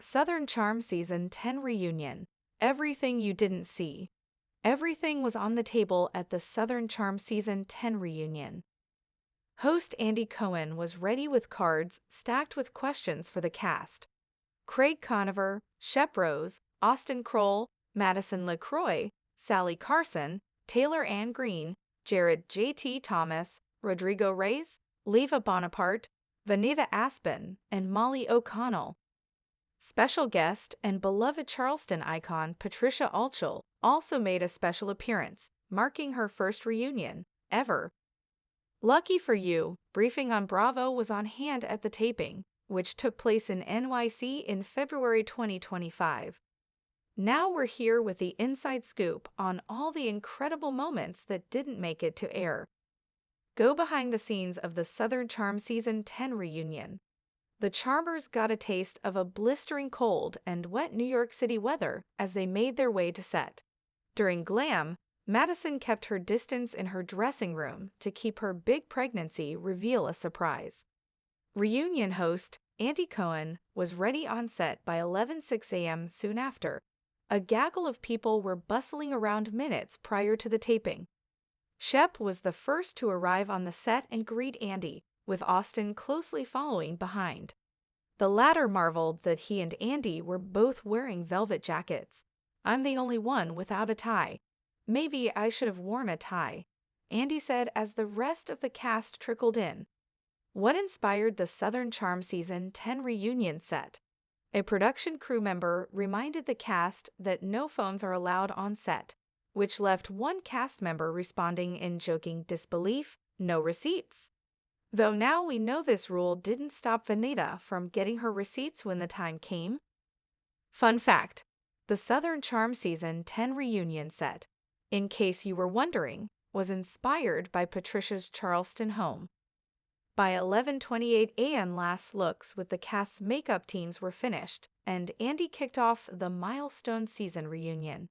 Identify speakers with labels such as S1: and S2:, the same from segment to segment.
S1: Southern Charm Season 10 Reunion. Everything you didn't see. Everything was on the table at the Southern Charm Season 10 reunion. Host Andy Cohen was ready with cards stacked with questions for the cast. Craig Conover, Shep Rose, Austin Kroll, Madison LaCroix, Sally Carson, Taylor Ann Green, Jared J.T. Thomas, Rodrigo Reyes, Leva Bonaparte, Vanita Aspen, and Molly O'Connell. Special guest and beloved Charleston icon Patricia Altschul also made a special appearance, marking her first reunion ever. Lucky for you, briefing on Bravo was on hand at the taping, which took place in NYC in February 2025. Now we're here with the inside scoop on all the incredible moments that didn't make it to air. Go behind the scenes of the Southern Charm Season 10 reunion. The Charmers got a taste of a blistering cold and wet New York City weather as they made their way to set. During Glam, Madison kept her distance in her dressing room to keep her big pregnancy reveal a surprise. Reunion host Andy Cohen was ready on set by 11:06 a.m. soon after. A gaggle of people were bustling around minutes prior to the taping. Shep was the first to arrive on the set and greet Andy, with Austin closely following behind. The latter marveled that he and Andy were both wearing velvet jackets. "I'm the only one without a tie. Maybe I should have worn a tie," Andy said as the rest of the cast trickled in. What inspired the Southern Charm Season 10 reunion set? A production crew member reminded the cast that no phones are allowed on set, which left one cast member responding in joking disbelief, "No receipts." Though now we know this rule didn't stop Vanita from getting her receipts when the time came. Fun fact: the Southern Charm Season 10 reunion set, in case you were wondering, was inspired by Patricia's Charleston home. By 11:28 a.m. last looks with the cast's makeup teams were finished, and Andy kicked off the milestone season reunion.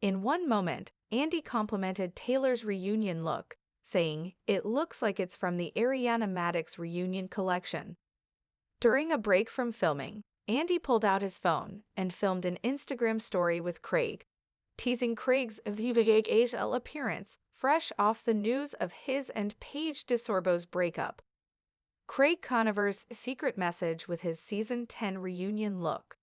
S1: In one moment, Andy complimented Taylor's reunion look, saying, "It looks like it's from the Ariana Madix reunion collection." During a break from filming, Andy pulled out his phone and filmed an Instagram story with Craig, teasing Craig's VVAL appearance fresh off the news of his and Paige DeSorbo's breakup. Craig Conover's secret message with his Season 10 reunion look.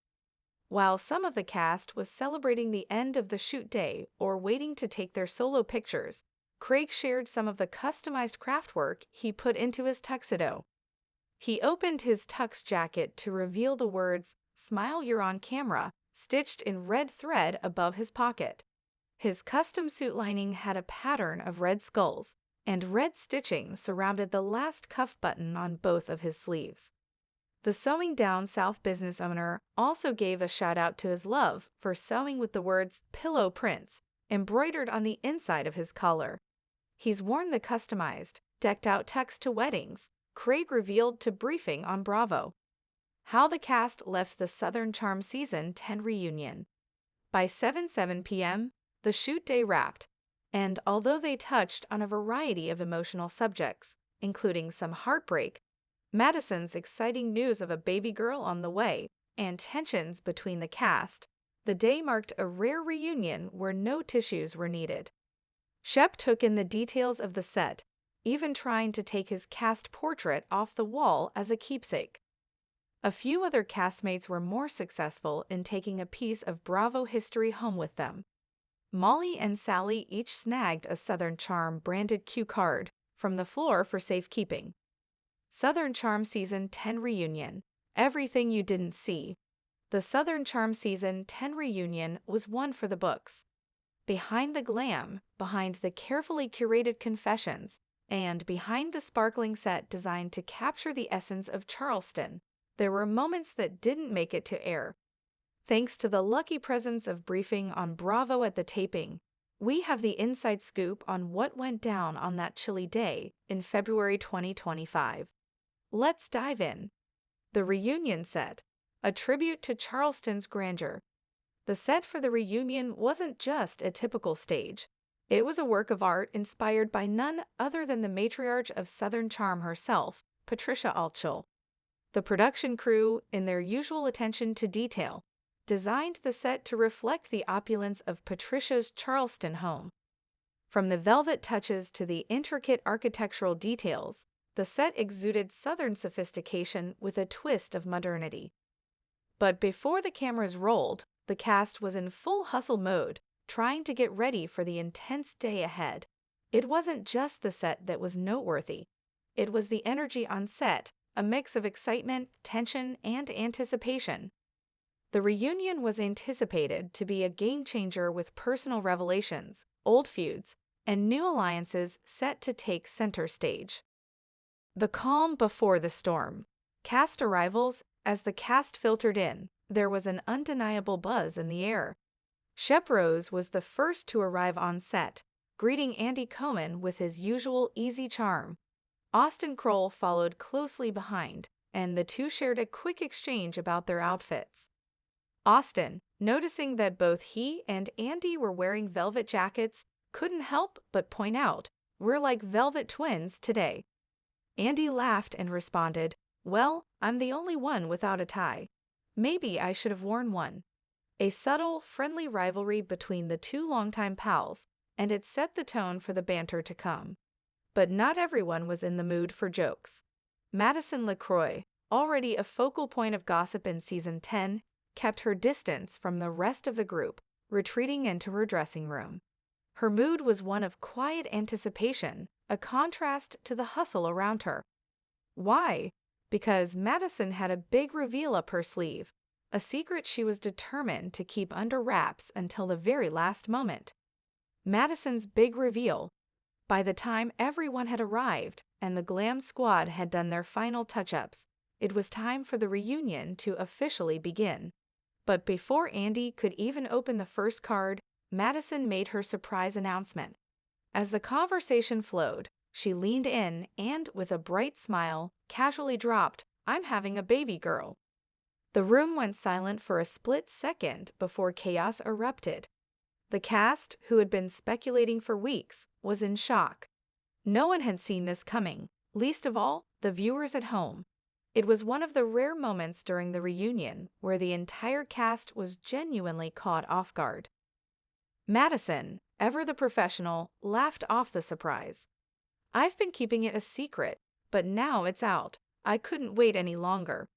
S1: While some of the cast was celebrating the end of the shoot day or waiting to take their solo pictures, Craig shared some of the customized craftwork he put into his tuxedo. He opened his tux jacket to reveal the words, "Smile, you're on camera," stitched in red thread above his pocket. His custom suit lining had a pattern of red skulls, and red stitching surrounded the last cuff button on both of his sleeves. The Sewing Down South business owner also gave a shout-out to his love for sewing with the words "Pillow Prince" embroidered on the inside of his collar. He's worn the customized, decked-out tux to weddings, Craig revealed to briefing on Bravo. How the cast left the Southern Charm Season 10 reunion. By 7:07 p.m., the shoot day wrapped, and although they touched on a variety of emotional subjects, including some heartbreak, Madison's exciting news of a baby girl on the way, and tensions between the cast, the day marked a rare reunion where no tissues were needed. Shep took in the details of the set, even trying to take his cast portrait off the wall as a keepsake. A few other castmates were more successful in taking a piece of Bravo history home with them. Molly and Sally each snagged a Southern Charm branded cue card from the floor for safekeeping. Southern Charm Season 10 reunion. Everything you didn't see. The Southern Charm Season 10 reunion was one for the books. Behind the glam, behind the carefully curated confessions, and behind the sparkling set designed to capture the essence of Charleston, there were moments that didn't make it to air. Thanks to the lucky presence of briefing on Bravo at the taping, we have the inside scoop on what went down on that chilly day in February 2025. Let's dive in. The reunion set, a tribute to Charleston's grandeur. The set for the reunion wasn't just a typical stage. It was a work of art inspired by none other than the matriarch of Southern Charm herself, Patricia Altschul. The production crew, in their usual attention to detail, designed the set to reflect the opulence of Patricia's Charleston home. From the velvet touches to the intricate architectural details, the set exuded Southern sophistication with a twist of modernity. But before the cameras rolled, the cast was in full hustle mode, trying to get ready for the intense day ahead. It wasn't just the set that was noteworthy. It was the energy on set, a mix of excitement, tension, and anticipation. The reunion was anticipated to be a game-changer with personal revelations, old feuds, and new alliances set to take center stage. The calm before the storm. Cast arrivals. As the cast filtered in, there was an undeniable buzz in the air. Shep Rose was the first to arrive on set, greeting Andy Cohen with his usual easy charm. Austin Kroll followed closely behind, and the two shared a quick exchange about their outfits. Austin, noticing that both he and Andy were wearing velvet jackets, couldn't help but point out, "We're like velvet twins today." Andy laughed and responded, "Well, I'm the only one without a tie. Maybe I should have worn one." A subtle, friendly rivalry between the two longtime pals, and it set the tone for the banter to come. But not everyone was in the mood for jokes. Madison LaCroix, already a focal point of gossip in Season 10, kept her distance from the rest of the group, retreating into her dressing room. Her mood was one of quiet anticipation, a contrast to the hustle around her. Why? Because Madison had a big reveal up her sleeve, a secret she was determined to keep under wraps until the very last moment. Madison's big reveal. By the time everyone had arrived and the glam squad had done their final touch-ups, it was time for the reunion to officially begin. But before Andy could even open the first card, Madison made her surprise announcement. As the conversation flowed, she leaned in and, with a bright smile, casually dropped, "I'm having a baby girl." The room went silent for a split second before chaos erupted. The cast, who had been speculating for weeks, was in shock. No one had seen this coming, least of all the viewers at home. It was one of the rare moments during the reunion where the entire cast was genuinely caught off guard. Madison, ever the professional, laughed off the surprise. "I've been keeping it a secret, but now it's out. I couldn't wait any longer."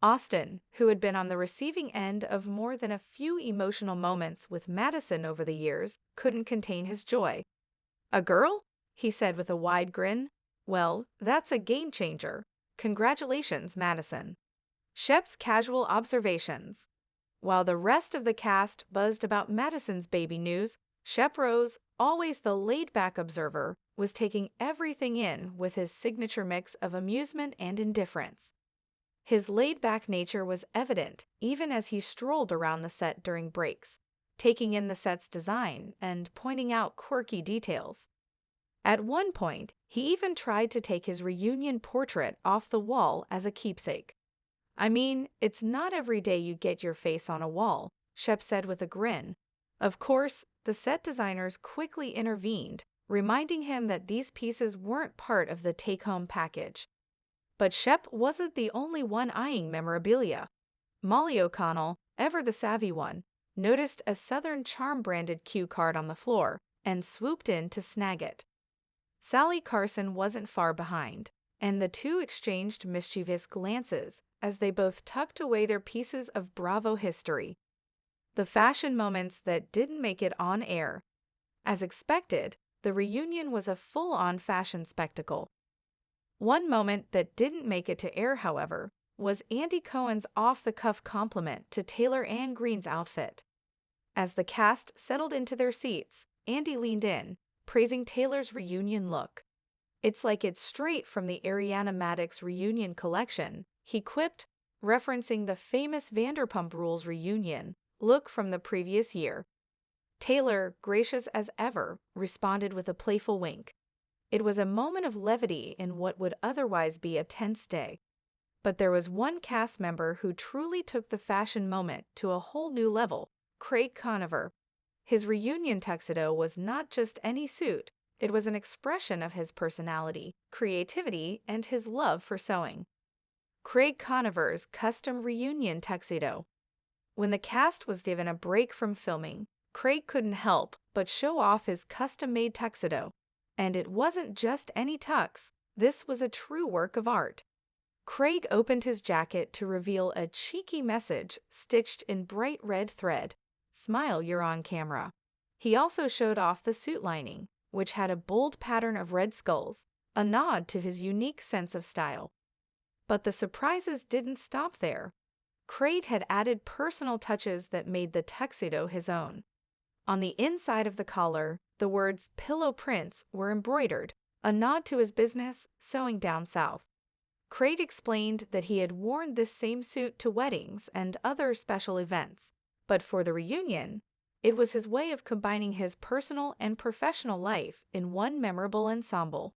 S1: Austin, who had been on the receiving end of more than a few emotional moments with Madison over the years, couldn't contain his joy. "A girl?" he said with a wide grin. "Well, that's a game changer. Congratulations, Madison." Shep's casual observations. While the rest of the cast buzzed about Madison's baby news, Shep Rose, always the laid-back observer, was taking everything in with his signature mix of amusement and indifference. His laid-back nature was evident even as he strolled around the set during breaks, taking in the set's design and pointing out quirky details. At one point, he even tried to take his reunion portrait off the wall as a keepsake. "I mean, it's not every day you get your face on a wall," Shep said with a grin. Of course, the set designers quickly intervened, reminding him that these pieces weren't part of the take-home package. But Shep wasn't the only one eyeing memorabilia. Molly O'Connell, ever the savvy one, noticed a Southern Charm-branded cue card on the floor and swooped in to snag it. Sally Carson wasn't far behind, and the two exchanged mischievous glances as they both tucked away their pieces of Bravo history. The fashion moments that didn't make it on air. As expected, the reunion was a full-on fashion spectacle. One moment that didn't make it to air, however, was Andy Cohen's off-the-cuff compliment to Taylor Ann Green's outfit. As the cast settled into their seats, Andy leaned in, praising Taylor's reunion look. "It's like it's straight from the Ariana Madix reunion collection," he quipped, referencing the famous Vanderpump Rules reunion look from the previous year. Taylor, gracious as ever, responded with a playful wink. It was a moment of levity in what would otherwise be a tense day. But there was one cast member who truly took the fashion moment to a whole new level, Craig Conover. His reunion tuxedo was not just any suit, it was an expression of his personality, creativity, and his love for sewing. Craig Conover's custom reunion tuxedo. When the cast was given a break from filming, Craig couldn't help but show off his custom-made tuxedo. And it wasn't just any tux, this was a true work of art. Craig opened his jacket to reveal a cheeky message stitched in bright red thread. "Smile, you're on camera." He also showed off the suit lining, which had a bold pattern of red skulls, a nod to his unique sense of style. But the surprises didn't stop there. Craig had added personal touches that made the tuxedo his own. On the inside of the collar, the words "Pillow Prince" were embroidered, a nod to his business, Sewing Down South. Craig explained that he had worn this same suit to weddings and other special events, but for the reunion, it was his way of combining his personal and professional life in one memorable ensemble.